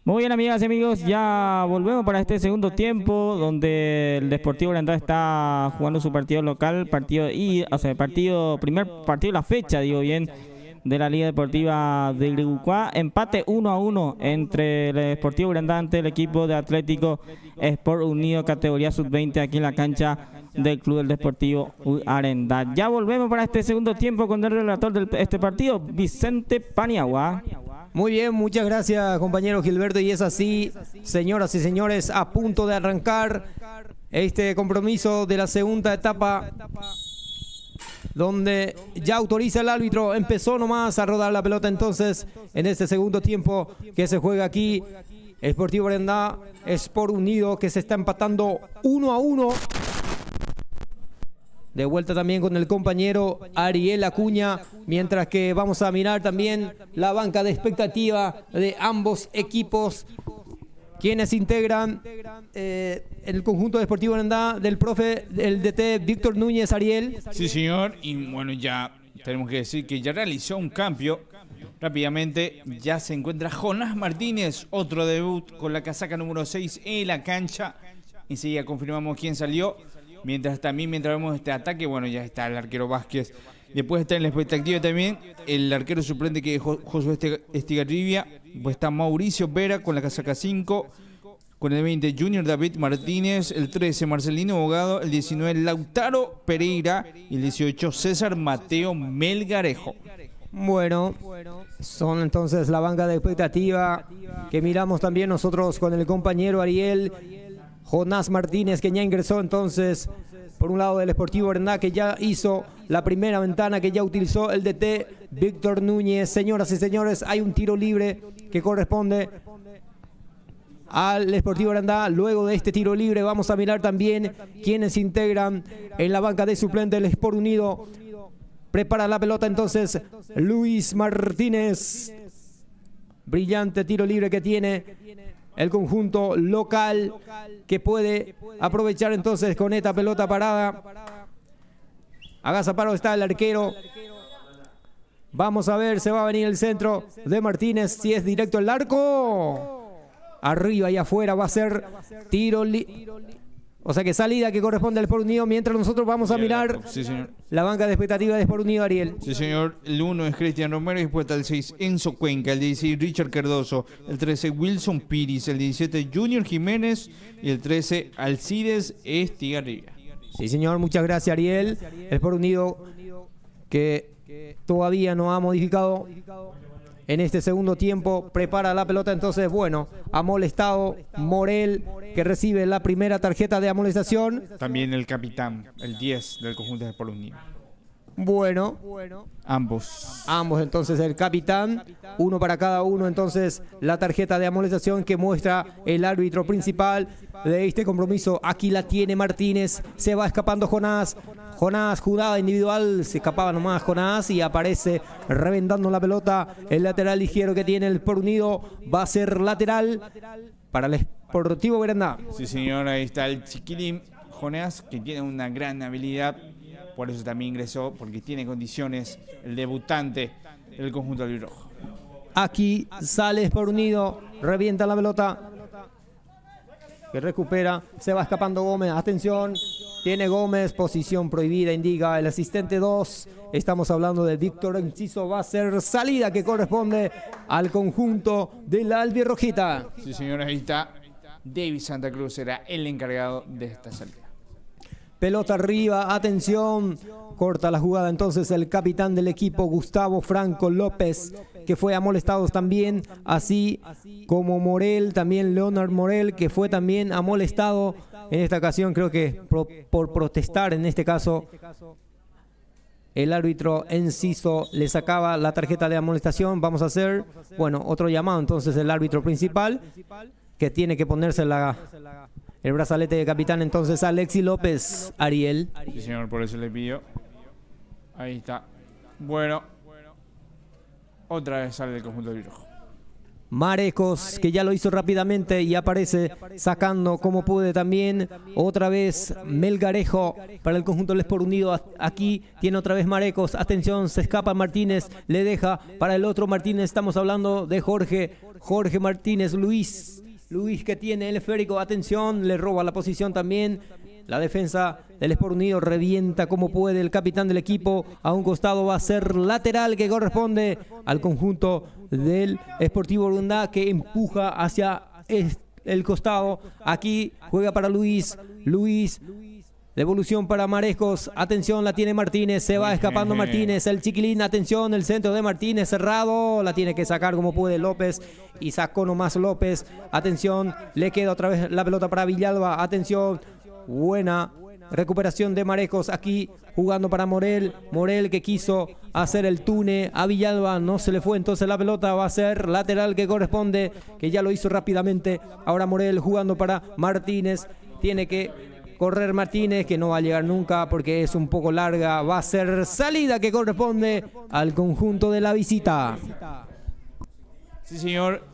Muy bien, amigas y amigos, ya volvemos para este segundo tiempo donde el Deportivo Brandá está jugando su partido local, primer partido de la fecha, digo bien, de la Liga Deportiva de Iribucuá. Empate 1-1 entre el Deportivo Brandá ante el equipo de Atlético Sport Unido categoría sub-20 aquí en la cancha del Club del Deportivo Arendá. Ya volvemos para este segundo tiempo con el relator de este partido, Vicente Paniagua. Muy bien, muchas gracias compañero Gilberto, y es así, señoras y señores, a punto de arrancar este compromiso de la segunda etapa, donde ya autoriza el árbitro. Empezó nomás a rodar la pelota entonces en este segundo tiempo que se juega aquí. Sportivo Brandá, Sport Unido, que se está empatando 1-1. De vuelta también con el compañero Ariel Acuña, mientras que vamos a mirar también la banca de expectativa de ambos equipos, quienes integran el conjunto deportivo Brandá del profe, el DT Víctor Núñez. Ariel. Sí, señor, y bueno, ya tenemos que decir que ya realizó un cambio. Rápidamente ya se encuentra Jonás Martínez, otro debut con la casaca número 6 en la cancha. Enseguida confirmamos quién salió. Mientras vemos este ataque, bueno, ya está el arquero Vázquez. Después está en la expectativa también el arquero suplente, que es Josué Estigarribia. Pues está Mauricio Vera con la casaca 5. Con el 20, Junior David Martínez. El 13, Marcelino Bogado. El 19, Lautaro Pereira. Y el 18, César Mateo Melgarejo. Bueno, son entonces la banca de expectativa que miramos también nosotros con el compañero Ariel. Jonás Martínez, que ya ingresó entonces por un lado del Sportivo Brandá, que ya hizo la primera ventana, que ya utilizó el DT Víctor Núñez. Señoras y señores, hay un tiro libre que corresponde al Sportivo Brandá. Luego de este tiro libre vamos a mirar también quienes integran en la banca de suplente del Sport Unido. Prepara la pelota entonces Luis Martínez. Brillante tiro libre que tiene el conjunto local, que puede aprovechar entonces con esta pelota parada. Agazaparo está el arquero. Vamos a ver, se va a venir el centro de Martínez, si es directo el arco. Arriba y afuera va a ser tiro o sea que salida que corresponde al Sport Unido, mientras nosotros vamos a mirar la banca de expectativa de Sport Unido, Ariel. Sí, señor. El 1 es Cristian Romero, y después está el 6, Enzo Cuenca. El 16, Richard Cardoso. El 13, Wilson Piris. El 17, Junior Jiménez. Y el 13, Alcides Estigarribia. Sí, señor. Muchas gracias, Ariel. El Sport Unido, que todavía no ha modificado en este segundo tiempo, prepara la pelota entonces. Bueno, amolestado Morel, que recibe la primera tarjeta de amonestación. También el capitán, el 10 del conjunto de Sport Unido. Bueno, ambos entonces el capitán, uno para cada uno. Entonces la tarjeta de amonestación que muestra el árbitro principal de este compromiso. Aquí la tiene Martínez, se va escapando Jonás, jugada individual, se escapaba nomás Jonás y aparece reventando la pelota. El lateral izquierdo que tiene el Sport Unido va a ser lateral para el Sportivo Brandá. Sí, señor, ahí está el chiquilín Jonás, que tiene una gran habilidad. Por eso también ingresó, porque tiene condiciones el debutante del conjunto albirrojo. Aquí sale Sport Unido, revienta la pelota, que recupera, se va escapando Gómez. Atención, tiene Gómez, posición prohibida, indica el asistente 2. Estamos hablando de Víctor Enciso. Va a ser salida que corresponde al conjunto de la albirrojita. Sí, señores, ahí está David Santa Cruz, será el encargado de esta salida. Pelota arriba, atención, corta la jugada entonces el capitán del equipo, Gustavo Franco López, que fue amolestado también, así como Morel, también Leonard Morel, que fue también amolestado en esta ocasión, creo que por protestar en este caso. El árbitro Enciso le sacaba la tarjeta de amonestación. Vamos a hacer, bueno, otro llamado entonces el árbitro principal, que tiene que ponerse el brazalete de capitán entonces Alexis López. Ariel. Sí, señor, por eso le pidió. Ahí está. Bueno, otra vez sale del conjunto albirrojo. Marecos, que ya lo hizo rápidamente y aparece sacando como puede también. Otra vez Melgarejo para el conjunto del Sport Unido. Aquí tiene otra vez Marecos. Atención, se escapa Martínez. Le deja para el otro Martínez. Estamos hablando de Jorge Martínez. Luis que tiene el esférico. Atención, le roba la posición también. La defensa del Sport Unido revienta como puede el capitán del equipo. A un costado va a ser lateral que corresponde al conjunto del Sportivo Urundá, que empuja hacia el costado. Aquí juega para Luis. Devolución para Marecos. Atención, la tiene Martínez. Se va escapando Martínez. El chiquilín, atención, el centro de Martínez cerrado. La tiene que sacar como puede López. Y sacó nomás López. Atención, le queda otra vez la pelota para Villalba. Atención. Buena recuperación de Marecos aquí jugando para Morel. Morel que quiso hacer el tune a Villalba, no se le fue, entonces la pelota va a ser lateral que corresponde, que ya lo hizo rápidamente. Ahora Morel jugando para Martínez. Tiene que correr Martínez, que no va a llegar nunca porque es un poco larga. Va a ser salida que corresponde al conjunto de la visita. Sí, señor.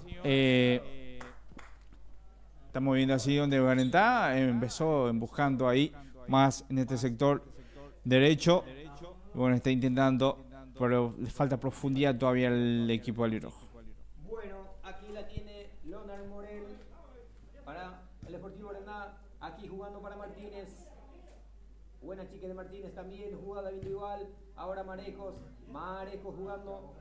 Estamos viendo así donde Garentá empezó buscando ahí más en este sector derecho. Bueno, está intentando, pero le falta profundidad todavía al equipo albirrojo. Bueno, aquí la tiene Leonard Morel para el Sportivo Urundá. Aquí jugando para Martínez. Buena chica de Martínez también, jugada individual. Ahora Marecos jugando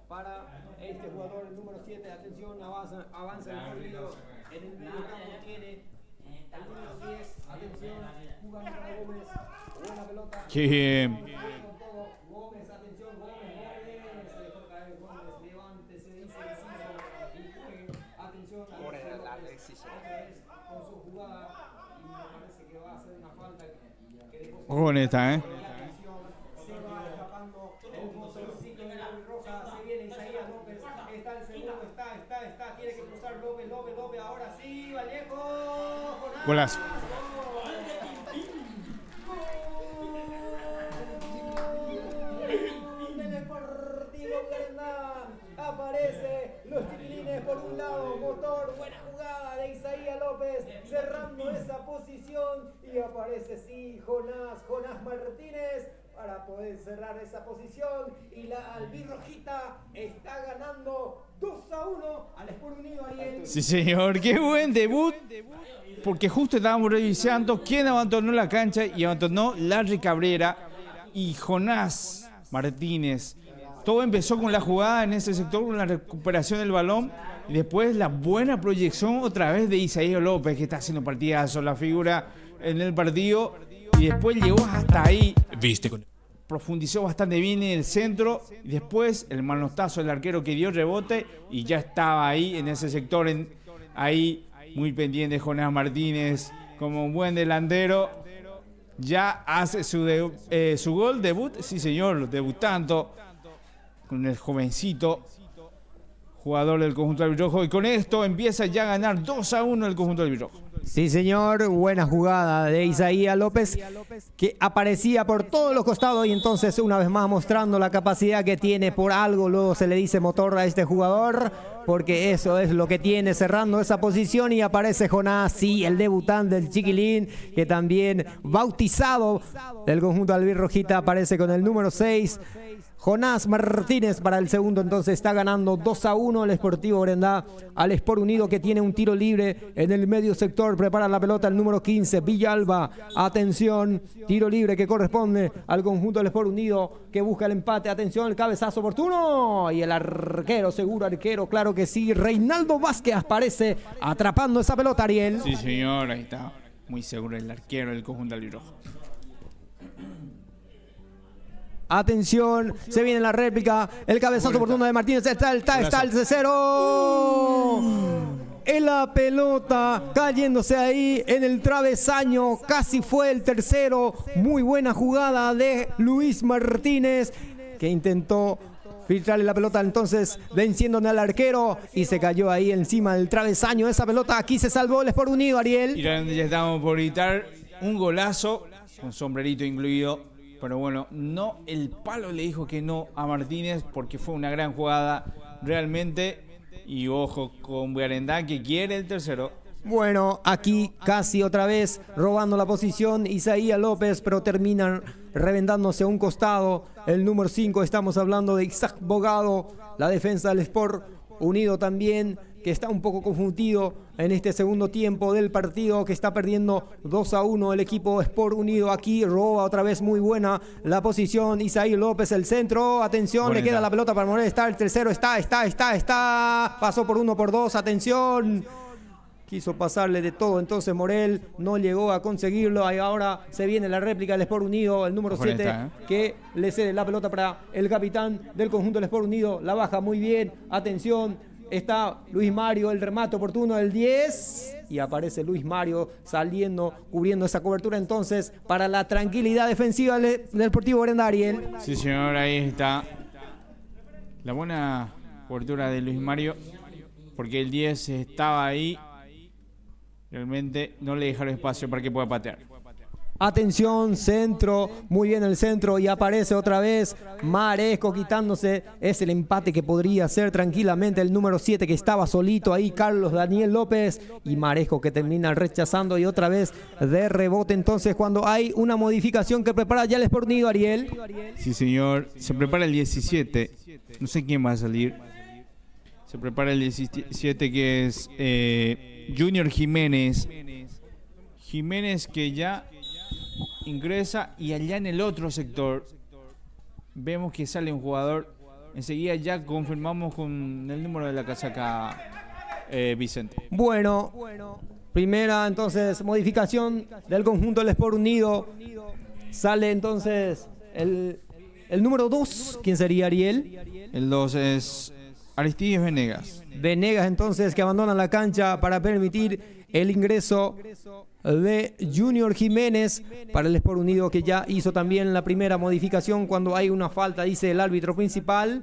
para este jugador, el número 7. Atención, avanza el partido. En el medio campo tiene el número 10. Atención, jugando para Gómez. Buena pelota. Qué bien. Gómez, atención, Gómez. Se dejó caer Gómez. Levántese, dice Enciso. Y juegue. Atención, Alexis otra vez con su jugada. Y me parece que va a hacer una falta que dejó. Ojo con esta, ¿eh? Se va escapando el motorcito de la roja. Se viene Isaías López. Está el segundo. Está. Tiene que cruzar López. Ahora sí, Vallejo. Golazo. Aparece los chiquilines por un lado, motor, buena jugada de Isaías López, cerrando esa posición y aparece sí Jonás Martínez para poder cerrar esa posición y la albirrojita está ganando 2-1 al Sport Unido, Ariel. Sí, señor, qué buen debut, porque justo estábamos revisando quién abandonó la cancha y abandonó Larry Cabrera y Jonás Martínez. Todo empezó con la jugada en ese sector, con la recuperación del balón y después la buena proyección otra vez de Isaías López, que está haciendo partidazo, la figura en el partido, y después llegó hasta ahí. Profundizó bastante bien en el centro y después el manotazo del arquero que dio rebote y ya estaba ahí en ese sector, ahí muy pendiente Jonás Martínez como un buen delantero. Ya hace su gol debut, sí señor, debutando con el jovencito jugador del conjunto albirrojo, y con esto empieza ya a ganar 2-1 el conjunto albirrojo. Sí, señor, buena jugada de Isaías López, que aparecía por todos los costados y entonces una vez más mostrando la capacidad que tiene. Por algo luego se le dice motor a este jugador, porque eso es lo que tiene, cerrando esa posición. Y aparece Jonás, sí, el debutante del chiquilín, que también bautizado del conjunto albirrojita, aparece con el número 6. Jonás Martínez para el segundo, entonces está ganando 2-1 el Sportivo Urundá al Sport Unido, que tiene un tiro libre en el medio sector. Prepara la pelota el número 15, Villalba. Atención, tiro libre que corresponde al conjunto del Sport Unido, que busca el empate. Atención, el cabezazo oportuno y el arquero, seguro arquero, claro que sí. Reinaldo Vázquez aparece atrapando esa pelota, Ariel. Sí, señor, ahí está. Muy seguro el arquero del conjunto albirrojo. Atención, se viene la réplica, el cabezazo oportuno de Martínez, está el tercero. En la pelota, cayéndose ahí en el travesaño, casi fue el tercero. Muy buena jugada de Luis Martínez, que intentó filtrarle la pelota, entonces venciendo al arquero y se cayó ahí encima del travesaño. Esa pelota aquí se salvó el Sport Unido, Ariel. Y ya estamos por gritar un golazo, con sombrerito incluido. Pero bueno, no, el palo le dijo que no a Martínez porque fue una gran jugada realmente. Y ojo con Guarendá que quiere el tercero. Bueno, aquí casi otra vez robando la posición Isaías López, pero terminan reventándose a un costado. El número 5, estamos hablando de Isaac Bogado, la defensa del Sport Unido también, que está un poco confundido en este segundo tiempo del partido, que está perdiendo 2-1 el equipo Sport Unido. Aquí roba otra vez muy buena la posición Isaías López, el centro, atención, Buena. le queda la pelota para Morel, está el tercero, está, pasó por 1 por 2, atención. Quiso pasarle de todo, entonces Morel no llegó a conseguirlo. Ahí ahora se viene la réplica del Sport Unido, el número 7, que le cede la pelota para el capitán del conjunto del Sport Unido. La baja muy bien, atención, está Luis Mario, el remate oportuno del 10. Y aparece Luis Mario saliendo, cubriendo esa cobertura entonces para la tranquilidad defensiva del Deportivo Guarendá, Ariel. Sí, señor, ahí está la buena cobertura de Luis Mario, porque el 10 estaba ahí. Realmente no le dejaron espacio para que pueda patear. Atención, centro, muy bien el centro y aparece otra vez Maresco quitándose. Es el empate que podría ser tranquilamente el número 7 que estaba solito ahí, Carlos Daniel López, y Maresco que termina rechazando y otra vez de rebote. Entonces cuando hay una modificación que prepara ya el Sport Unido, Ariel. Sí, señor, se prepara el 17, no sé quién va a salir. Se prepara el 17 que es Junior Jiménez. Jiménez que ya ingresa y allá en el otro sector vemos que sale un jugador. Enseguida ya confirmamos con el número de la casaca Vicente. Bueno, primera entonces modificación del conjunto del Sport Unido. Sale entonces el número 2. ¿Quién sería, Ariel? El 2 es Aristides Venegas. Venegas entonces que abandona la cancha para permitir el ingreso de Junior Jiménez para el Sport Unido, que ya hizo también la primera modificación cuando hay una falta, dice el árbitro principal.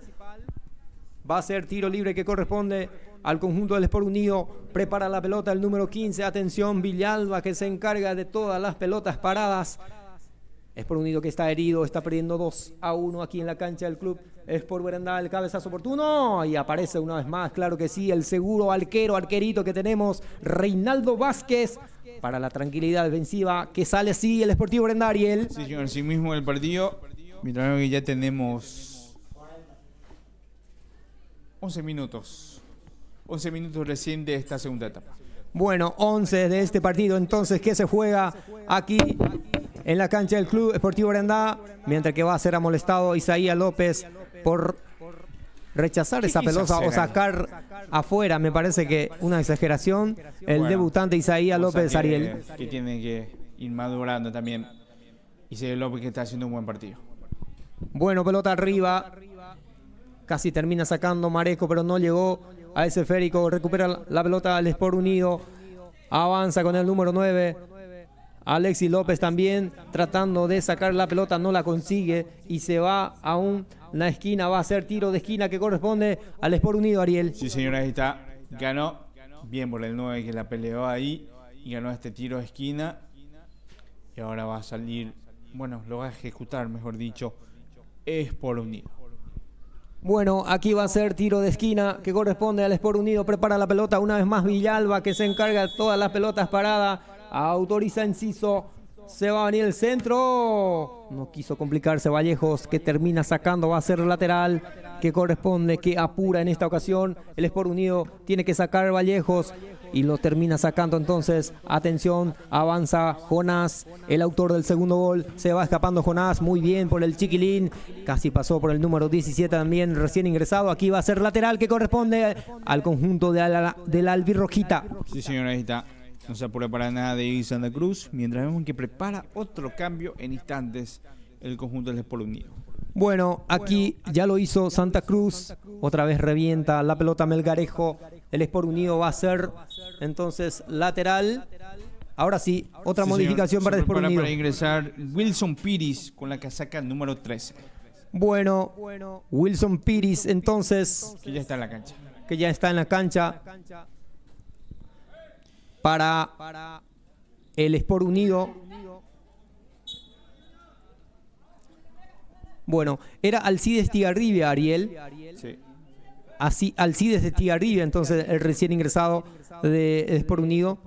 Va a ser tiro libre que corresponde al conjunto del Sport Unido. Prepara la pelota el número 15. Atención, Villalba que se encarga de todas las pelotas paradas. Sport Unido que está herido, está perdiendo 2-1 aquí en la cancha del club Sport Guarendá. El cabezazo oportuno y aparece una vez más, claro que sí, el seguro arquerito que tenemos, Reinaldo Vázquez, para la tranquilidad defensiva que sale así el Sportivo Guarendá, Ariel. Sí, señor, sí mismo el partido. Mientras que ya tenemos 11 minutos. 11 minutos recién de esta segunda etapa. Bueno, 11 de este partido entonces que se juega aquí en la cancha del Club Sportivo Guarendá, mientras que va a ser amolestado Isaías López por rechazar esa pelota o sacar afuera. Me parece que una exageración. El debutante Isaías López, Ariel. Que tiene que ir madurando también. Isaías López que está haciendo un buen partido. Bueno, pelota arriba. Casi termina sacando Maresco, pero no llegó a ese esférico. Recupera la pelota al Sport Unido. Avanza con el número 9. Alexis López también tratando de sacar la pelota, no la consigue y se va a una esquina. Va a ser tiro de esquina que corresponde al Sport Unido, Ariel. Sí, señora, ahí está. Ganó bien por el 9 que la peleó ahí y ganó este tiro de esquina. Y ahora va a salir, bueno, lo va a ejecutar, mejor dicho, Sport Unido. Bueno, aquí va a ser tiro de esquina que corresponde al Sport Unido. Prepara la pelota una vez más Villalba que se encarga de todas las pelotas paradas. Autoriza Enciso. Se va a venir el centro. No quiso complicarse Vallejos que termina sacando. Va a ser lateral que corresponde, que apura en esta ocasión. El Sport Unido tiene que sacar Vallejos y lo termina sacando entonces. Atención, avanza Jonás, el autor del segundo gol. Se va escapando Jonás, muy bien por el chiquilín. Casi pasó por el número 17 también, recién ingresado. Aquí va a ser lateral que corresponde al conjunto de la albirrojita. Sí, señora, ahí está. No se apura para nada de Santa Cruz, mientras vemos que prepara otro cambio en instantes el conjunto del Sport Unido. Bueno, aquí ya lo hizo Santa Cruz. Otra vez revienta la pelota Melgarejo. El Sport Unido va a ser entonces lateral. Ahora sí, otra modificación para el Sport Unido. Para ingresar Wilson Piris con la casaca número 13. Bueno, Wilson Piris entonces. Que ya está en la cancha. Que ya está en la cancha. Para el Sport Unido. Bueno, era Alcides Tigarribia, Ariel. Sí. así Alcides Estigarribia, entonces el recién ingresado de Sport Unido.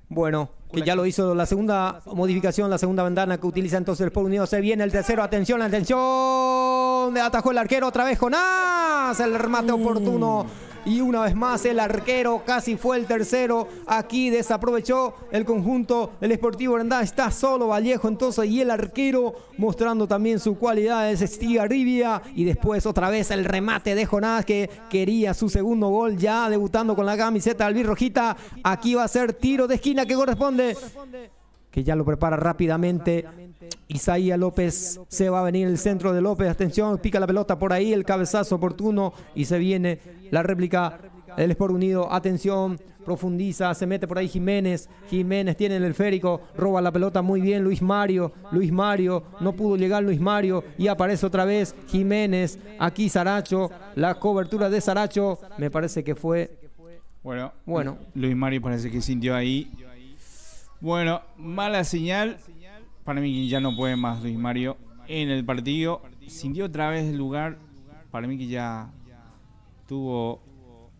Bueno, que ya lo hizo la segunda modificación, la segunda ventana que utiliza entonces el Sport Unido. Se viene el tercero, atención, atención. Atajó el arquero otra vez Jonás. El remate oportuno. Y una vez más el arquero casi fue el tercero. Aquí desaprovechó el conjunto del Sportivo Orendá. Está solo Vallejo entonces y el arquero mostrando también su cualidad es Estigarribia. Y después otra vez el remate de Jonás que quería su segundo gol ya debutando con la camiseta albirrojita. Aquí va a ser tiro de esquina que corresponde. Que ya lo prepara rápidamente Isaías López. Se va a venir el centro de López. Atención, pica la pelota por ahí. El cabezazo oportuno. Y se viene la réplica del Sport Unido. Atención, profundiza. Se mete por ahí Jiménez. Jiménez tiene el esférico. Roba la pelota muy bien Luis Mario. Luis Mario. No pudo llegar Luis Mario. Y aparece otra vez Jiménez. Aquí Saracho. La cobertura de Saracho. Me parece que fue... Bueno. Luis Mario parece que sintió ahí. Bueno, mala señal. Para mí que ya no puede más Luis Mario en el partido. Sintió otra vez el lugar. Para mí que ya tuvo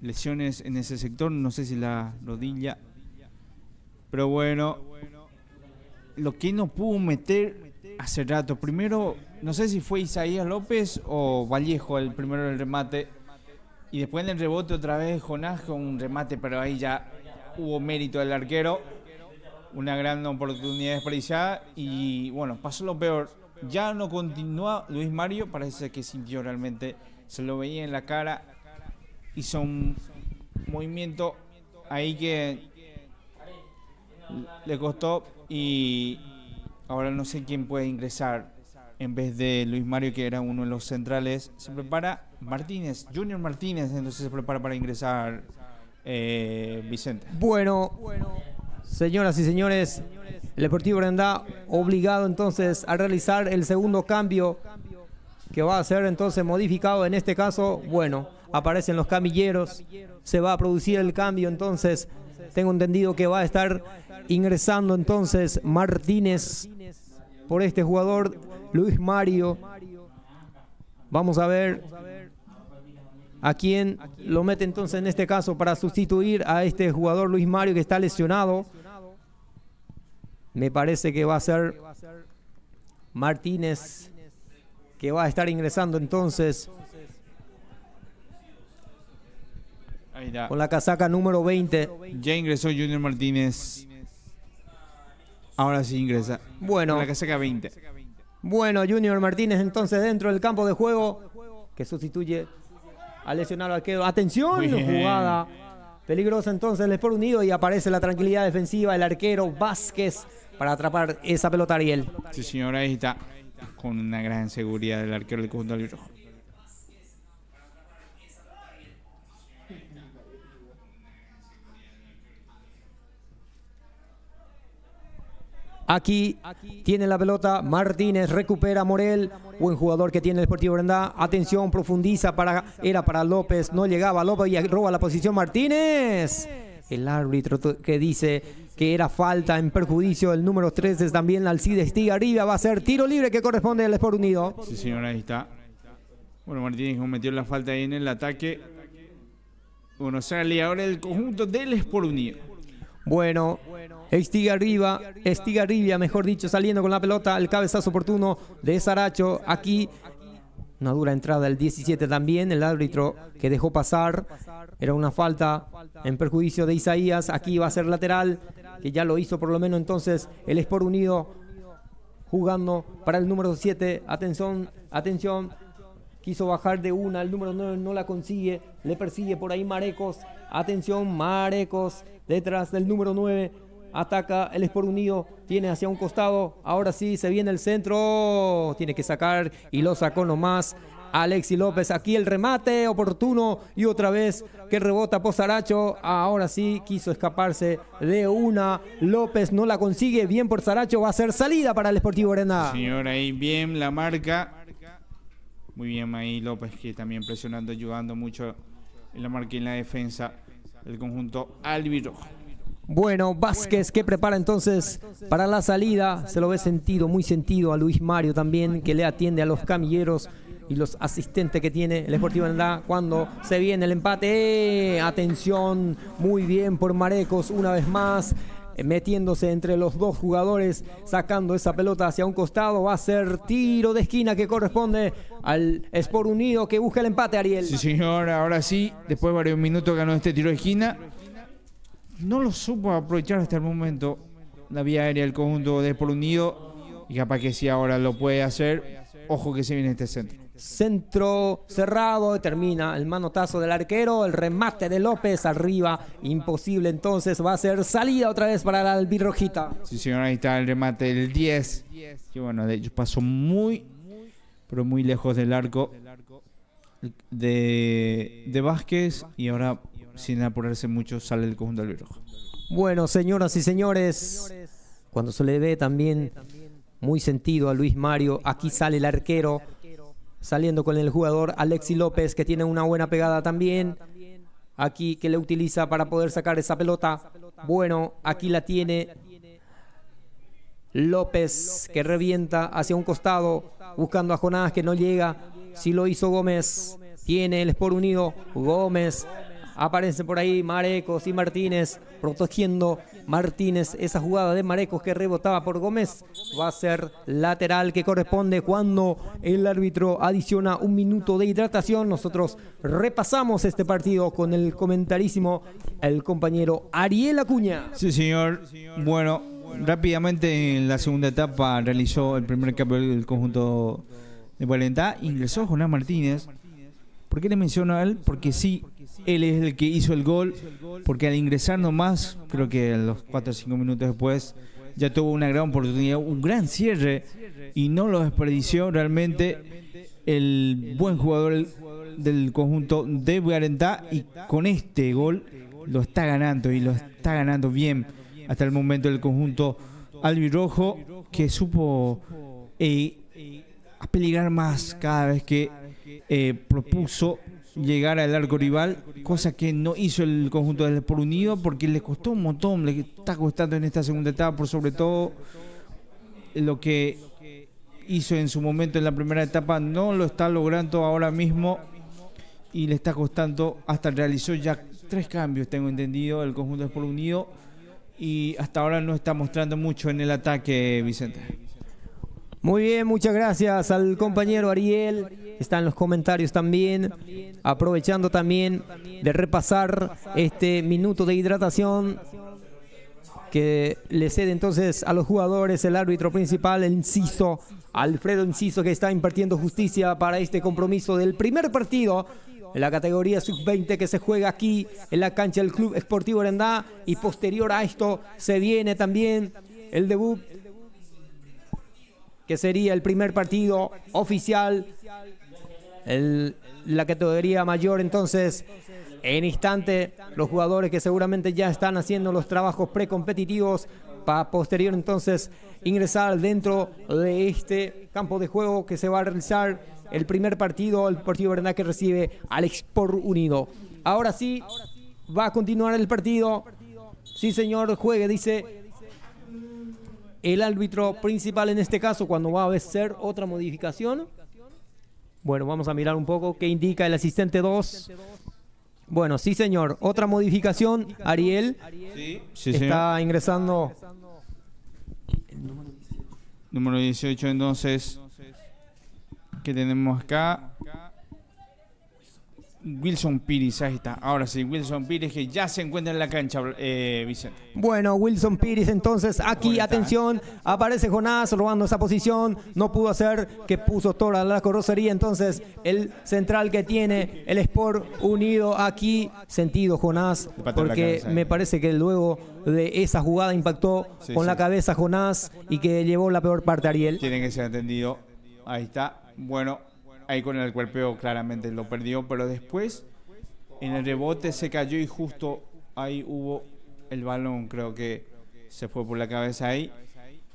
lesiones en ese sector. No sé si la rodilla. Pero bueno, lo que no pudo meter hace rato. Primero, no sé si fue Isaías López o Vallejo el primero del remate. Y después en el rebote otra vez Jonás con un remate. Pero ahí ya hubo mérito del arquero. Una gran oportunidad desperdiciada y bueno, pasó lo peor. Ya no continúa Luis Mario, parece que sintió realmente, se lo veía en la cara, hizo un movimiento ahí que le costó y ahora no sé quién puede ingresar en vez de Luis Mario, que era uno de los centrales. Se prepara Martínez, Junior Martínez, entonces se prepara para ingresar Vicente. Bueno. Señoras y señores, el Deportivo Orendá obligado entonces a realizar el segundo cambio que va a ser entonces modificado. En este caso, bueno, aparecen los camilleros, se va a producir el cambio, entonces tengo entendido que va a estar ingresando entonces Martínez por este jugador Luis Mario. Vamos a ver a quién lo mete entonces en este caso para sustituir a este jugador Luis Mario que está lesionado. Me parece que va a ser Martínez que va a estar ingresando entonces con la casaca número 20. Ya ingresó Junior Martínez. Ahora sí ingresa. Bueno, con la casaca 20. Bueno, Junior Martínez entonces dentro del campo de juego que sustituye al lesionado arquero. Atención, jugada peligrosa entonces el Sport Unido y aparece la tranquilidad defensiva del arquero Vázquez para atrapar esa pelota, Ariel. Sí, señor, ahí está con una gran seguridad del arquero del conjunto albirrojo. Aquí tiene la pelota Martínez, recupera Morel, buen jugador que tiene el Deportivo Orendá. Atención, profundiza, era para López, no llegaba López y roba la posición Martínez. El árbitro que dice que era falta en perjuicio del número 13 también Alcides Estigarribia. Va a ser tiro libre que corresponde al Sport Unido. Sí, señor, ahí está. Bueno, Martínez cometió la falta ahí en el ataque. Bueno, sale ahora el conjunto del Sport Unido. Bueno, Estigarribia, mejor dicho, saliendo con la pelota, el cabezazo oportuno de Saracho. Aquí una dura entrada del 17 también, el árbitro que dejó pasar. Era una falta en perjuicio de Isaías. Aquí va a ser lateral, que ya lo hizo por lo menos entonces el Sport Unido jugando para el número 7. Atención, atención. Quiso bajar de una, el número 9 no la consigue. Le persigue por ahí Marecos. Atención, Marecos detrás del número 9. Ataca el Sport Unido, tiene hacia un costado, ahora sí se viene el centro, tiene que sacar y lo sacó nomás Alexi López. Aquí el remate oportuno y otra vez que rebota Saracho. Ahora sí quiso escaparse de una, López no la consigue, bien por Saracho, va a ser salida para el Sportivo Orendá. Señor, ahí bien la marca, muy bien ahí López, que también presionando, ayudando mucho en la marca y en la defensa del conjunto albirrojo. Bueno, Vázquez que prepara entonces para la salida. Se lo ve sentido, muy sentido a Luis Mario también, que le atiende a los camilleros y los asistentes que tiene el Sportivo Herendá cuando se viene el empate. Atención, muy bien por Marecos una vez más, metiéndose entre los dos jugadores, sacando esa pelota hacia un costado. Va a ser tiro de esquina que corresponde al Sport Unido, que busca el empate, Ariel. Sí, señor, ahora sí, después de varios minutos ganó este tiro de esquina. No lo supo aprovechar hasta el momento la vía aérea del conjunto de Sport Unido, y capaz que sí ahora lo puede hacer. Ojo que se viene este centro. Centro cerrado, termina el manotazo del arquero, el remate de López arriba, imposible, entonces va a ser salida otra vez para la albirrojita. Sí, señor, ahí está el remate del 10, que bueno, de hecho pasó muy, pero muy lejos del arco de Vázquez, y ahora sin apurarse mucho sale el conjunto albirrojo. Bueno, señoras y señores, cuando se le ve también muy sentido a Luis Mario, aquí sale el arquero, saliendo con el jugador Alexis López, que tiene una buena pegada también. Aquí que le utiliza para poder sacar esa pelota. Bueno, aquí la tiene López, que revienta hacia un costado, buscando a Jonás, que no llega. Si lo hizo Gómez, tiene el Sport Unido. Gómez, aparece por ahí Marecos y Martínez, protegiendo Martínez esa jugada de Marecos que rebotaba por Gómez. Va a ser lateral que corresponde cuando el árbitro adiciona un minuto de hidratación. Nosotros repasamos este partido con el comentarísimo, el compañero Ariel Acuña. Sí, señor. Bueno, rápidamente en la segunda etapa realizó el primer cambio del conjunto de Valentá. Ingresó Jonás Martínez. ¿Por qué le menciono a él? Porque sí, él es el que hizo el gol, porque al ingresar nomás, creo que a los 4 o 5 minutos después, ya tuvo una gran oportunidad, un gran cierre, y no lo desperdició realmente el buen jugador del conjunto de Valentá, y con este gol lo está ganando, y lo está ganando bien hasta el momento el conjunto albirrojo, que supo a peligrar más cada vez que propuso llegar al arco rival, cosa que no hizo el conjunto del Sport Unido, porque le costó un montón, le está costando en esta segunda etapa, por sobre todo lo que hizo en su momento en la primera etapa, no lo está logrando ahora mismo, y le está costando. Hasta realizó ya 3 cambios, tengo entendido, el conjunto del Sport Unido, y hasta ahora no está mostrando mucho en el ataque, Vicente. Muy bien, muchas gracias al compañero Ariel. Está en los comentarios también, aprovechando también de repasar este minuto de hidratación que le cede entonces a los jugadores el árbitro principal, Enciso, Alfredo Enciso, que está impartiendo justicia para este compromiso del primer partido en la categoría sub-20 que se juega aquí en la cancha del Club Sportivo Herendá, y posterior a esto se viene también el debut, que sería el primer partido oficial en la categoría mayor. Entonces, en instante, los jugadores que seguramente ya están haciendo los trabajos precompetitivos para posterior entonces ingresar dentro de este campo de juego que se va a realizar el primer partido, el Sportivo Herendá, que recibe al Sport Unido. Ahora sí, va a continuar el partido. Sí, señor, juegue, dice el árbitro principal en este caso, cuando va a hacer otra modificación. Bueno, vamos a mirar un poco qué indica el asistente 2. Bueno, sí, señor, otra modificación, Ariel. Sí, está señor. ingresando Número 18, entonces, que tenemos acá. Wilson Pires, ahí está. Ahora sí, Wilson Pires, que ya se encuentra en la cancha, Vicente. Bueno, Wilson Pires, entonces aquí, atención, aparece Jonás robando esa posición, no pudo hacer, que puso toda la carrocería, entonces el central que tiene el Sport Unido aquí, sentido Jonás, porque me parece que luego de esa jugada impactó con la cabeza Jonás y que llevó la peor parte, Ariel. Tiene que ser atendido, ahí está, bueno. Ahí con el cuerpeo claramente lo perdió, pero después en el rebote se cayó y justo ahí hubo el balón, creo que se fue por la cabeza ahí.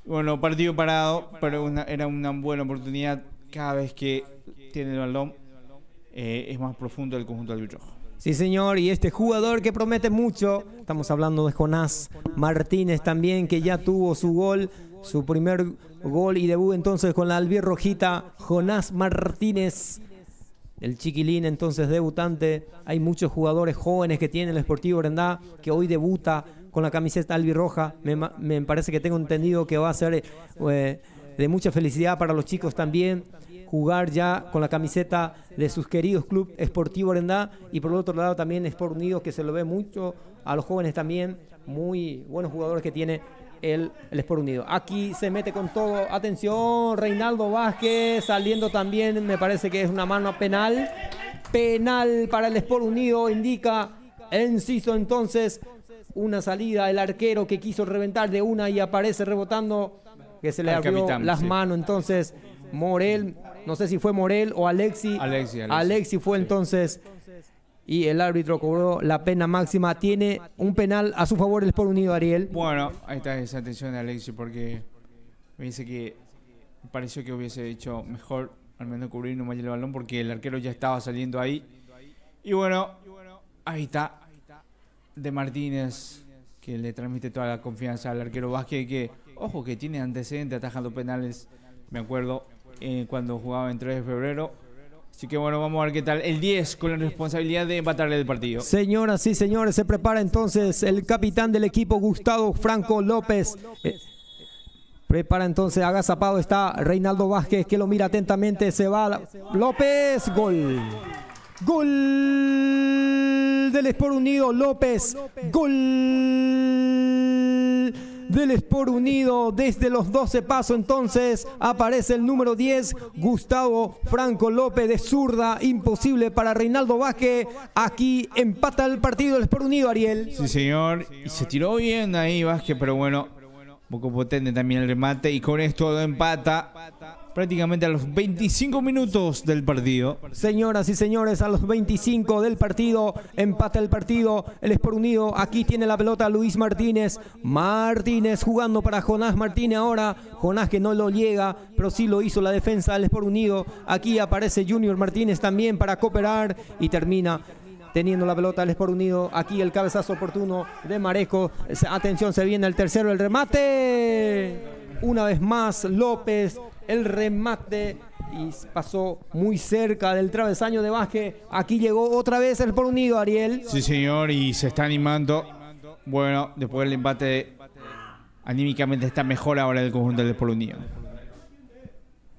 Bueno, partido parado, pero era una buena oportunidad. Cada vez que tiene el balón es más profundo el conjunto albirrojo. Sí, señor, y este jugador que promete mucho, estamos hablando de Jonás Martínez también, que ya tuvo su gol, su primer gol y debut entonces con la albirrojita, Jonás Martínez. El chiquilín entonces debutante. Hay muchos jugadores jóvenes que tiene el Sportivo Orendá que hoy debuta con la camiseta albirroja. Me parece que tengo entendido que va a ser de mucha felicidad para los chicos también jugar ya con la camiseta de sus queridos club Sportivo Orendá, y por el otro lado también Sport Unido, que se lo ve mucho a los jóvenes también, muy buenos jugadores que tiene el Sport Unido. Aquí se mete con todo, atención, Reinaldo Vázquez saliendo también, me parece que es una mano penal para el Sport Unido, indica Enciso entonces, una salida, el arquero que quiso reventar de una y aparece rebotando, que se le abrió capitán, las manos, entonces Morel, no sé si fue Morel o Alexi fue entonces, y el árbitro cobró la pena máxima. Tiene un penal a su favor el Sport Unido, Ariel. Bueno, ahí está esa atención de Alexi, porque me dice que me pareció que hubiese hecho mejor al menos cubrir no más el balón, porque el arquero ya estaba saliendo ahí. Y bueno, ahí está de Martínez, que le transmite toda la confianza al arquero Vázquez, que ojo que tiene antecedentes atajando penales, me acuerdo, cuando jugaba en 3 de febrero. Así que bueno, vamos a ver qué tal el 10 con la responsabilidad de empatarle el partido. Señoras y señores, se prepara entonces el capitán del equipo, Gustavo Franco López. Prepara entonces, agazapado está Reinaldo Vázquez, que lo mira atentamente, se va López, gol. Gol del Sport Unido, López, gol del Sport Unido desde los 12 pasos. Entonces aparece el número 10, Gustavo Franco López, de zurda, imposible para Reinaldo Vázquez. Aquí empata el partido del Sport Unido, Ariel. Sí, señor, y se tiró bien ahí Vázquez, pero bueno, un poco potente también el remate, y con esto empata prácticamente a los 25 minutos del partido. Señoras y señores, a los 25 del partido, empata el partido el Sport Unido. Aquí tiene la pelota Luis Martínez. Martínez jugando para Jonás Martínez ahora. Jonás que no lo llega, pero sí lo hizo la defensa del Sport Unido. Aquí aparece Junior Martínez también para cooperar y termina teniendo la pelota el Sport Unido. Aquí el cabezazo oportuno de Mareco. Atención, se viene el tercero, el remate. Una vez más López, el remate, y pasó muy cerca del travesaño de Vázquez. Aquí llegó otra vez el Sport Unido, Ariel. Sí, señor, y se está animando. Bueno, después del empate, anímicamente está mejor ahora el conjunto del Sport Unido.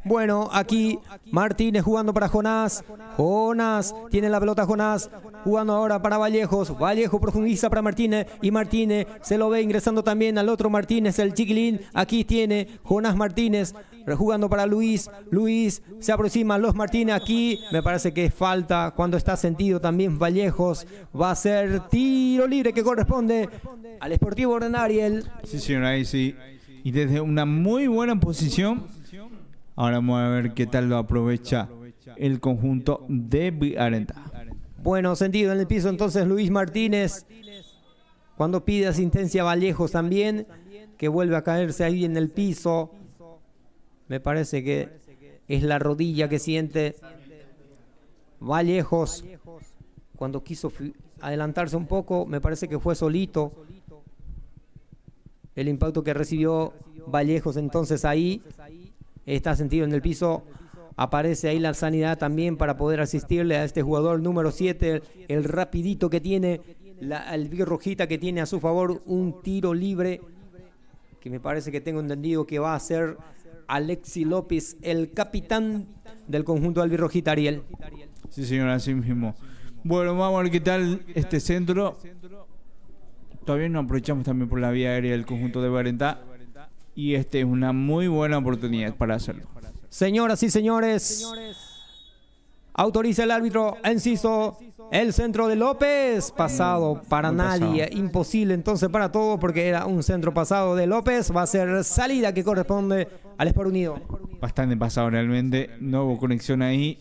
Bueno, aquí Martínez jugando para Jonás. Jonás, tiene la pelota Jonás, jugando ahora para Vallejos. Vallejo profundiza para Martínez, y Martínez se lo ve ingresando también al otro Martínez, el chiquilín. Aquí tiene Jonás Martínez jugando para Luis. Luis se aproxima a los Martínez. Aquí me parece que es falta cuando está sentido también Vallejos. Va a ser tiro libre que corresponde al Sportivo Orendá, Ariel. Sí, señor, ahí sí. Y desde una muy buena posición. Ahora vamos a ver qué tal lo aprovecha el conjunto de Villarenta. Bueno, sentido en el piso entonces Luis Martínez. Cuando pide asistencia a Vallejos también, que vuelve a caerse ahí en el piso. Me parece que es la rodilla que siente Vallejos. Cuando quiso adelantarse un poco, me parece que fue solito el impacto que recibió Vallejos. Entonces ahí está sentido en el piso. Aparece ahí la sanidad también para poder asistirle a este jugador número 7, el rapidito que tiene, el birrojita que tiene a su favor un tiro libre, que me parece que tengo entendido que va a ser Alexi López, el capitán del conjunto albirrojita, Ariel. Sí, señor, así mismo. Bueno, vamos a ver qué tal este centro. Todavía no aprovechamos también por la vía aérea del conjunto de Villarenta. Y es una muy buena oportunidad para hacerlo. Señoras y señores, autoriza el árbitro Enciso, el centro de López, pasado para nadie, imposible entonces para todos, porque era un centro pasado de López. Va a ser salida que corresponde al Sport Unido. Bastante pasado realmente, no hubo conexión ahí.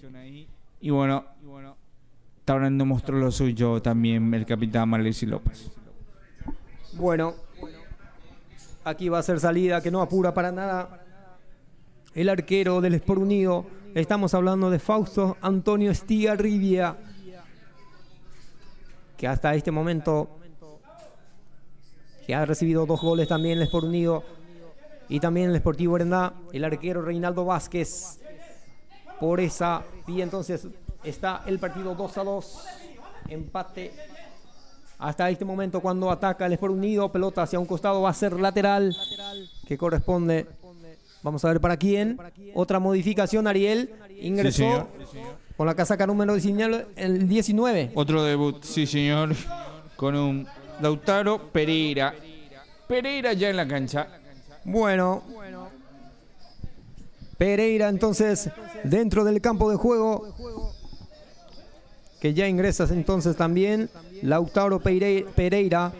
Y bueno, ahora no mostró lo suyo también el capitán Alexi López. Bueno, aquí va a ser salida que no apura para nada el arquero del Sport Unido. Estamos hablando de Fausto Antonio Estigarribia, que hasta este momento que ha recibido 2 goles también el Sport Unido. y también el Sportivo Herendá, el arquero Reinaldo Vázquez. Por esa vía entonces está el partido 2-2, empate hasta este momento. Cuando ataca el Sport Unido, pelota hacia un costado, va a ser lateral que corresponde, vamos a ver para quién. Otra modificación, Ariel ingresó con la casaca número 19, el 19. Otro debut, sí señor, con un Lautaro Pereira ya en la cancha. Bueno, Pereira entonces dentro del campo de juego, que ya ingresa entonces también Lautaro Pereira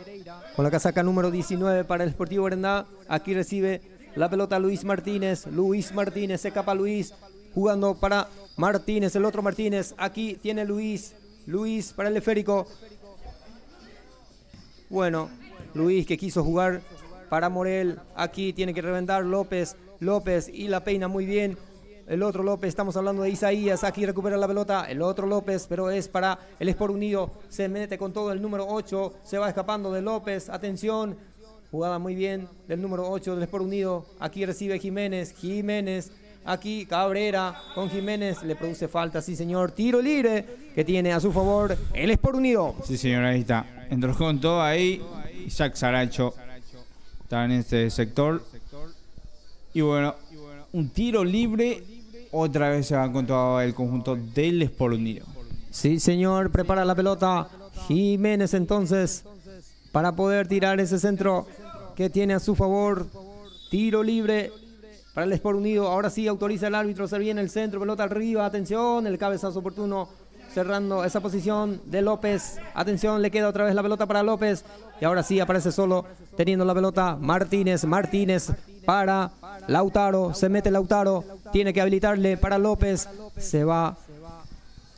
con la casaca número 19 para el Sportivo Herendá. Aquí recibe la pelota Luis Martínez, se escapa Luis, jugando para Martínez, el otro Martínez. Aquí tiene Luis para el esférico. Bueno, Luis que quiso jugar para Morel, aquí tiene que reventar López y la peina muy bien. El otro López, estamos hablando de Isaías, aquí recupera la pelota, el otro López, pero es para el Sport Unido, se mete con todo el número 8, se va escapando de López, atención, jugada muy bien del número 8 del Sport Unido, aquí recibe Jiménez, aquí Cabrera con Jiménez, le produce falta, sí señor, tiro libre que tiene a su favor el Sport Unido. Sí señor, ahí está, entró con todo ahí, Isaac Saracho está en este sector, y bueno, un tiro libre. Otra vez se va con todo el conjunto del Sport Unido. Sí, señor, prepara la pelota Jiménez entonces para poder tirar ese centro que tiene a su favor. Tiro libre para el Sport Unido. Ahora sí autoriza el árbitro, se viene el centro, pelota arriba, atención, el cabezazo oportuno cerrando esa posición de López. Atención, le queda otra vez la pelota para López. Y ahora sí aparece solo teniendo la pelota Martínez para Lautaro, se mete Lautaro, tiene que habilitarle para López, se va,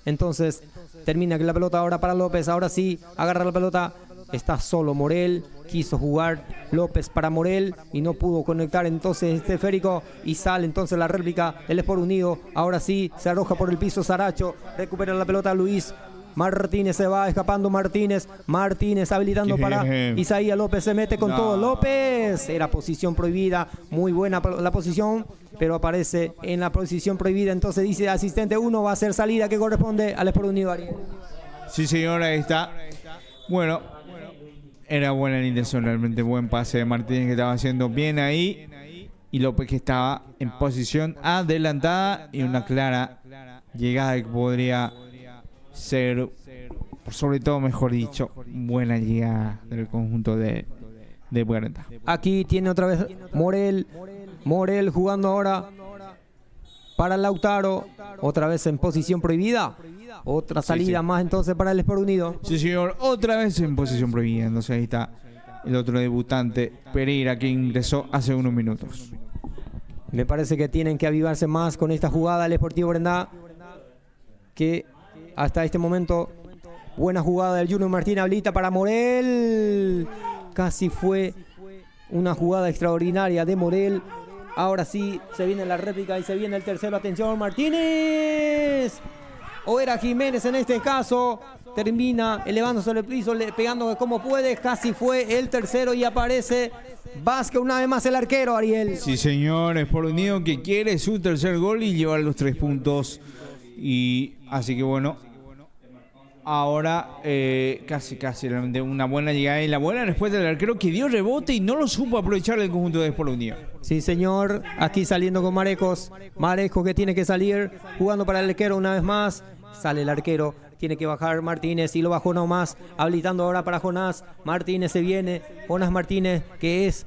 entonces termina la pelota ahora para López, ahora sí, agarra la pelota, está solo Morel, quiso jugar López para Morel y no pudo conectar entonces este esférico y sale entonces la réplica del Sport Unido, ahora sí, se arroja por el piso Saracho, recupera la pelota Luis Martínez, se va escapando Martínez habilitando para Isaías López, se mete con todo López, era posición prohibida, muy buena la posición, pero aparece en la posición prohibida, entonces dice asistente 1, va a ser salida que corresponde al Sport Unido. Ariel. Sí señor, ahí está. Bueno, era buena la intención, realmente buen pase de Martínez que estaba haciendo bien ahí, y López que estaba en posición adelantada y una clara llegada que podría ser, sobre todo, mejor dicho, buena llegada del conjunto de Puerta. Aquí tiene otra vez Morel jugando ahora para Lautaro, otra vez en posición prohibida, otra salida más entonces para el Sport Unido. Sí señor, otra vez en posición prohibida, entonces ahí está el otro debutante Pereira que ingresó hace unos minutos. Me parece que tienen que avivarse más con esta jugada el Sportivo Herendá, que hasta este momento, buena jugada del Junior Martín, habilita para Morel. Casi fue una jugada extraordinaria de Morel. Ahora sí, se viene la réplica y se viene el tercero. Atención, Martínez. O era Jiménez en este caso. Termina elevándose al piso, pegando como puede. Casi fue el tercero y aparece Vázquez una vez más el arquero, Ariel. Sí, señor, Sport Unido que quiere su tercer gol y llevar los 3 puntos. Y así que bueno, ahora casi realmente una buena llegada y la buena respuesta del arquero que dio rebote y no lo supo aprovechar el conjunto de Sport Unido. Sí señor, aquí saliendo con Marejos que tiene que salir, jugando para el arquero una vez más, sale el arquero, tiene que bajar Martínez y lo bajó nomás, habilitando ahora para Jonás, Martínez se viene, Jonás Martínez que es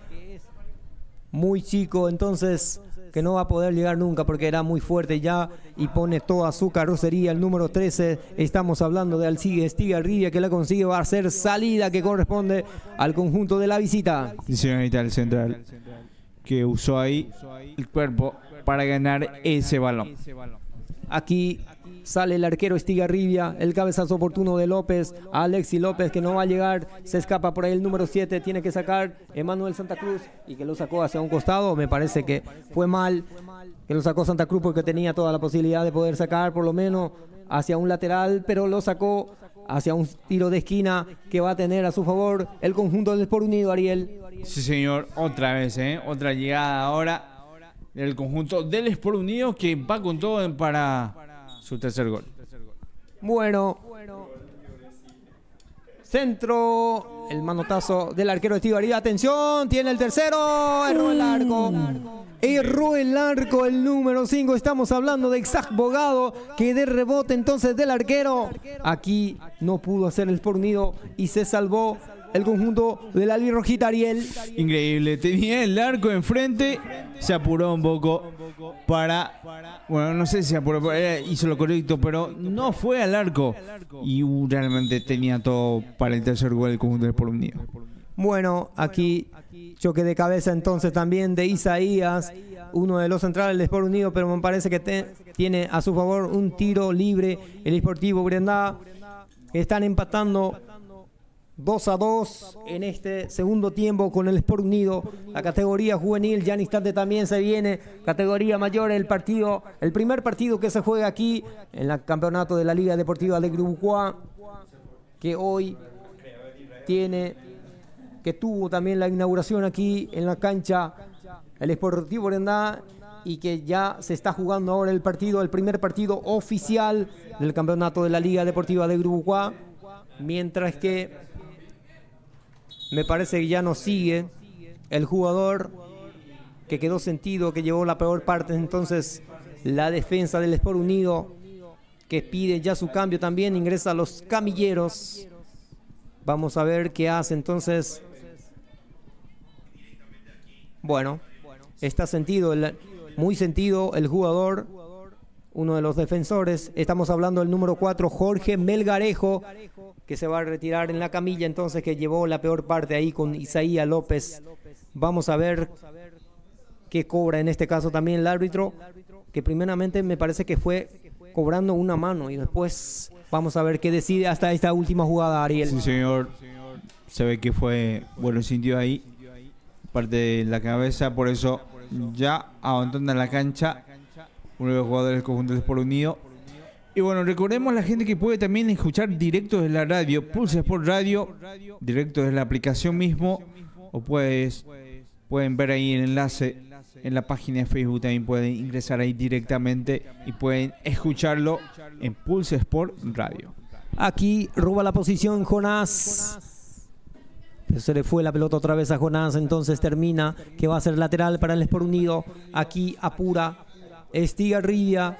muy chico, entonces que no va a poder llegar nunca porque era muy fuerte ya y pone toda su carrocería. El número 13, estamos hablando de Estigarribia que la consigue, va a ser salida que corresponde al conjunto de la visita. Sí, señorita, el central que usó ahí el cuerpo para ganar ese balón. Aquí sale el arquero Estigarribia, el cabezazo oportuno de López, Alexis López que no va a llegar, se escapa por ahí el número 7, tiene que sacar Emanuel Santa Cruz y que lo sacó hacia un costado. Me parece que fue mal que lo sacó Santa Cruz porque tenía toda la posibilidad de poder sacar por lo menos hacia un lateral, pero lo sacó hacia un tiro de esquina que va a tener a su favor el conjunto del Sport Unido, Ariel. Sí, señor, otra vez, otra llegada ahora del conjunto del Sport Unido que va con todo para su tercer gol. Bueno, centro, el manotazo del arquero Estigarribia. Atención, tiene el tercero, erró el arco. Erró el arco el número 5. Estamos hablando de Isaac Bogado, que de rebote entonces del arquero. Aquí no pudo hacer el Sport Unido y se salvó el conjunto del albirrojita, Ariel. Increíble, tenía el arco enfrente, se apuró un poco para, bueno, no sé si se apuró, hizo lo correcto, pero no fue al arco y realmente tenía todo para el tercer gol del conjunto del Sport Unido. Bueno, aquí choque de cabeza entonces también de Isaías, uno de los centrales del Sport Unido, pero me parece que tiene a su favor un tiro libre el Sportivo Brendá. Están empatando 2-2 en este segundo tiempo con el Sport Unido. La categoría juvenil ya en instante también se viene. Categoría mayor, el primer partido que se juega aquí en el campeonato de la Liga Deportiva de Grubucuá, que hoy tuvo también la inauguración aquí en la cancha el Sportivo Brendá, y que ya se está jugando ahora el primer partido oficial del campeonato de la Liga Deportiva de Grubucuá, mientras que me parece que ya nos sigue el jugador que quedó sentido, que llevó la peor parte, entonces la defensa del Sport Unido, que pide ya su cambio también, ingresa a los camilleros. Vamos a ver qué hace entonces. Bueno, está muy sentido el jugador, uno de los defensores. Estamos hablando del número 4, Jorge Melgarejo, que se va a retirar en la camilla, entonces, que llevó la peor parte ahí con Isaías López. Vamos a ver qué cobra en este caso también el árbitro, que primeramente me parece que fue cobrando una mano, y después vamos a ver qué decide hasta esta última jugada, Ariel. Sí, señor, se ve que fue bueno, sintió ahí parte de la cabeza, por eso ya abandona la cancha uno de los jugadores del conjunto del Sport Unido. Y bueno, recordemos a la gente que puede también escuchar directo desde la radio, Pulse Sport Radio, directo desde la aplicación mismo, o pueden ver ahí el enlace en la página de Facebook, también pueden ingresar ahí directamente y pueden escucharlo en Pulse Sport Radio. Aquí roba la posición Jonás. Se le fue la pelota otra vez a Jonás, entonces termina que va a ser lateral para el Sport Unido. Aquí apura Estigarribia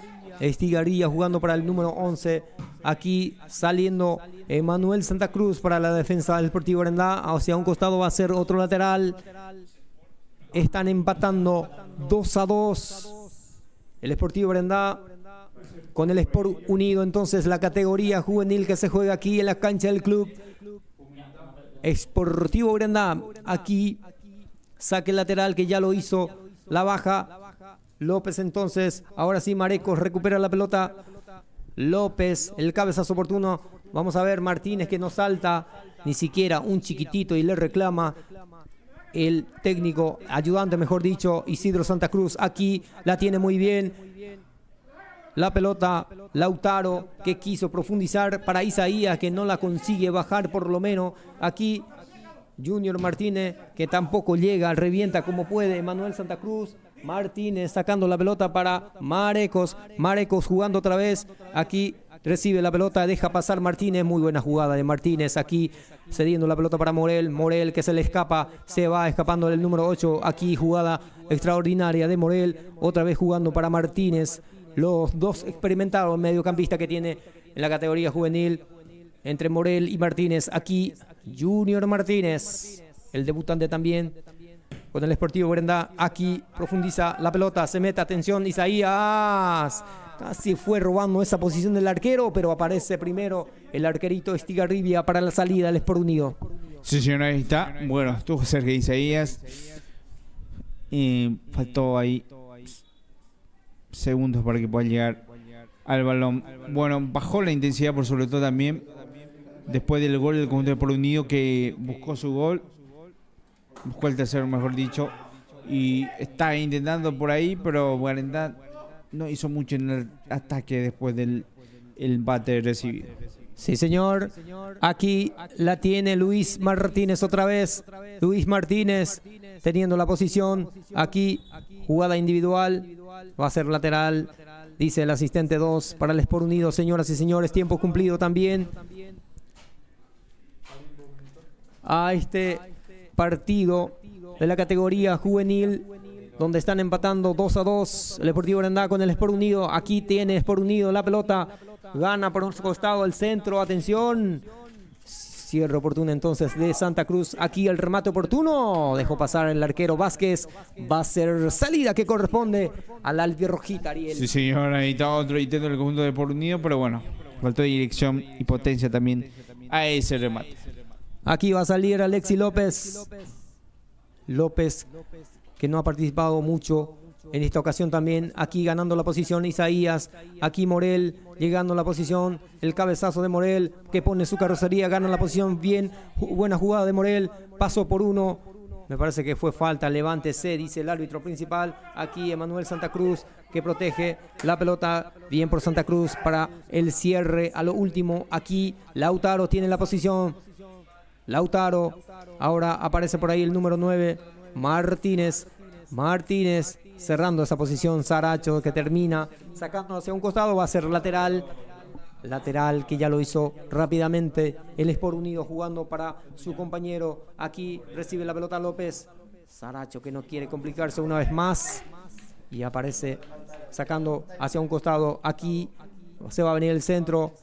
jugando para el número 11. Aquí saliendo Manuel Santa Cruz para la defensa del Sportivo Brendá. Hacia un costado va a ser otro lateral. Están empatando 2-2 el Sportivo Brendá con el Sport Unido. Entonces la categoría juvenil que se juega aquí en la cancha del club Sportivo Brendá. Aquí saque lateral que ya lo hizo, la baja López. Entonces ahora sí Marecos recupera la pelota. López, el cabezazo oportuno. Vamos a ver Martínez, que no salta ni siquiera un chiquitito, y le reclama el técnico, ayudante mejor dicho, Isidro Santa Cruz. Aquí la tiene muy bien la pelota Lautaro, que quiso profundizar para Isaías, que no la consigue bajar por lo menos. Aquí Junior Martínez, que tampoco llega, revienta como puede. Manuel Santa Cruz, Martínez sacando la pelota para Marecos jugando otra vez. Aquí recibe la pelota, deja pasar Martínez, muy buena jugada de Martínez. Aquí cediendo la pelota para Morel, que se le escapa, se va escapando el número 8. Aquí jugada extraordinaria de Morel, otra vez jugando para Martínez. Los dos experimentados mediocampistas que tiene en la categoría juvenil, entre Morel y Martínez. Aquí Junior Martínez, el debutante también con el Sportivo Brendá. Aquí profundiza la pelota, se mete, atención, Isaías. Casi fue robando esa posición del arquero, pero aparece primero el arquerito Estigarribia para la salida del Sport Unido. Sí, señor, ahí está. Bueno, estuvo cerca de Isaías. Faltó ahí segundos para que pueda llegar al balón. Bueno, bajó la intensidad por sobre todo también después del gol del conjunto del Sport Unido, que buscó su gol, buscó el tercero mejor dicho, y está intentando por ahí, pero Guarendá no hizo mucho en el ataque después del empate recibido. Sí, señor. Aquí la tiene Luis Martínez otra vez. Luis Martínez teniendo la posición. Aquí jugada individual. Va a ser lateral. Dice el asistente 2 para el Sport Unido. Señoras y señores, tiempo cumplido también a este partido de la categoría juvenil, donde están empatando 2-2 el Deportivo Arandá con el Sport Unido. Aquí tiene Sport Unido la pelota, gana por un costado el centro, atención, cierre oportuno entonces de Santa Cruz. Aquí el remate oportuno, dejó pasar el arquero Vázquez, va a ser salida que corresponde al albirrojita, Ariel. Sí, señor, ahí está otro intento del conjunto de Sport Unido, pero bueno, faltó dirección y potencia también a ese remate. Aquí va a salir Alexi López. López, que no ha participado mucho en esta ocasión también. Aquí ganando la posición Isaías. Aquí Morel llegando a la posición. El cabezazo de Morel que pone su carrocería. Gana la posición bien. Buena jugada de Morel. Paso por uno. Me parece que fue falta. Levántese, dice el árbitro principal. Aquí Emanuel Santa Cruz que protege la pelota. Bien por Santa Cruz para el cierre a lo último. Aquí Lautaro tiene la posición. Lautaro, ahora aparece por ahí el número 9, Martínez cerrando esa posición, Saracho que termina sacando hacia un costado, va a ser lateral que ya lo hizo rápidamente el Sport Unido jugando para su compañero. Aquí recibe la pelota López, Saracho que no quiere complicarse una vez más y aparece sacando hacia un costado. Aquí se va a venir el centro.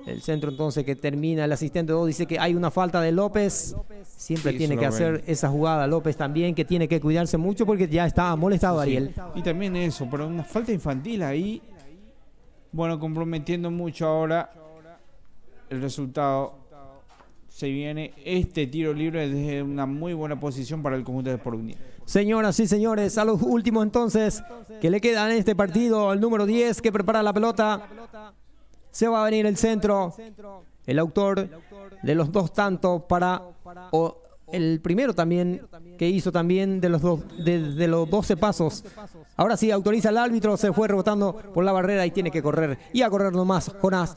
El centro entonces que termina, el asistente 2 dice que hay una falta de López. Siempre Sí, tiene que hacer esa jugada López también, que tiene que cuidarse mucho porque ya está molestado Ariel. Y también eso, pero una falta infantil ahí. Bueno, comprometiendo mucho ahora el resultado. Se viene este tiro libre desde una muy buena posición para el conjunto de Sport Unido. Señoras y señores, a los últimos entonces que le quedan en este partido, el número 10 que prepara la pelota. Se va a venir el centro, el autor de los dos tantos el primero también que hizo también de los 12 pasos. Ahora sí, autoriza el árbitro, se fue rebotando por la barrera y tiene que correr. Y a correr nomás, Jonás.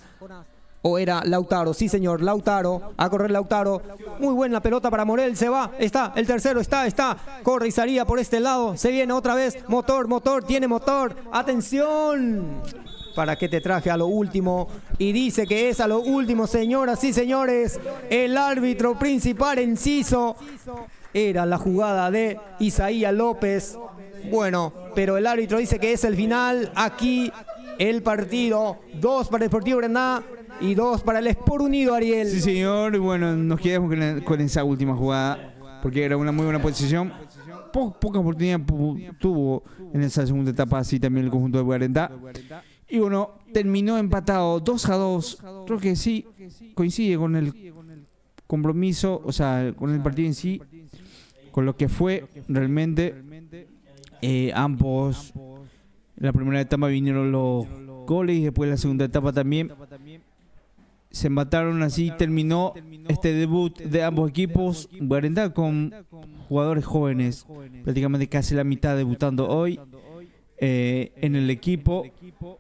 O era Lautaro, sí señor, Lautaro, a correr Lautaro. Muy buena pelota para Morel, se va, está, el tercero está. Corre y salía por este lado, se viene otra vez, motor, tiene motor. Atención. ¿Para qué te traje a lo último? Y dice que es a lo último, señoras y señores. El árbitro principal enciso era la jugada de Isaías López. Bueno, pero el árbitro dice que es el final. Aquí el partido. 2 para el Deportivo Arandá y 2 para el Sport Unido, Ariel. Sí, señor. Y bueno, nos quedamos con esa última jugada porque era una muy buena posición. Poca oportunidad tuvo en esa segunda etapa así también el conjunto de Arandá. Y bueno, terminó empatado 2-2. Creo que sí coincide con el compromiso, o sea, con el partido en sí, con lo que fue realmente. Ambos, en la primera etapa vinieron los goles y después en la segunda etapa también. Se empataron, así terminó este debut de ambos equipos. Arandá con jugadores jóvenes, prácticamente casi la mitad debutando hoy. En el equipo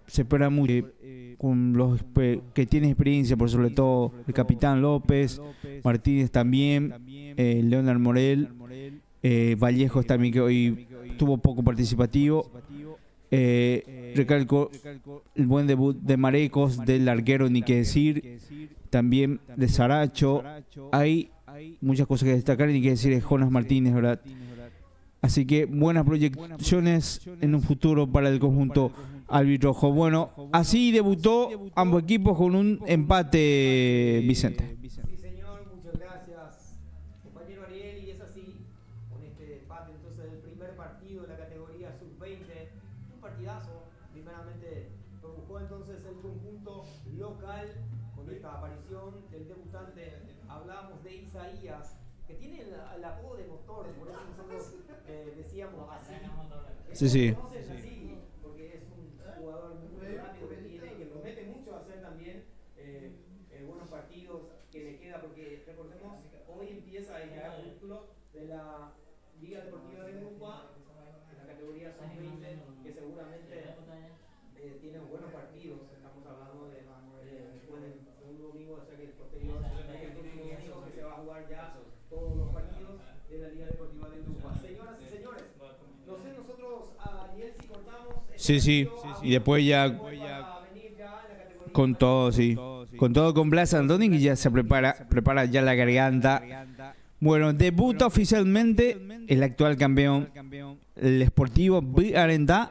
se espera mucho con los que tienen experiencia, por sobre todo el capitán López, Martínez también, Leonard Morel, Vallejos también, que hoy tuvo poco participativo. Recalco el buen debut de Marecos, del arquero ni que decir, también de Saracho. Hay muchas cosas que destacar y ni que decir de Jonas Martínez, ¿verdad? Así que buenas proyecciones en un futuro para el conjunto albirrojo. Bueno, así debutó ambos equipos con un empate, Vicente. Sí, señor, muchas gracias, compañero Ariel. Y es así, con este empate entonces del primer partido de la categoría sub-20. Un partidazo, primeramente lo buscó entonces el conjunto local con esta aparición del debutante. Hablábamos de Isaías, que tiene el apodo de motor, por eso nosotros decíamos así. Sí, sí. Así, porque es un jugador muy rápido que tiene y que promete mucho hacer también buenos partidos que le queda, porque recordemos, hoy empieza el capítulo de la Liga Deportiva de Grupa, en la categoría sub-20, que seguramente tiene buenos partidos. Estamos hablando de después del Sí, sí. Y después ya con todo, sí. Con todo con Blas Antoni, que ya se prepara ya la garganta. Bueno, debuta oficialmente el actual campeón, el Sportivo Arendá,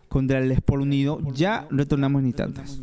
contra el Sport Unido. Ya retornamos en instantes.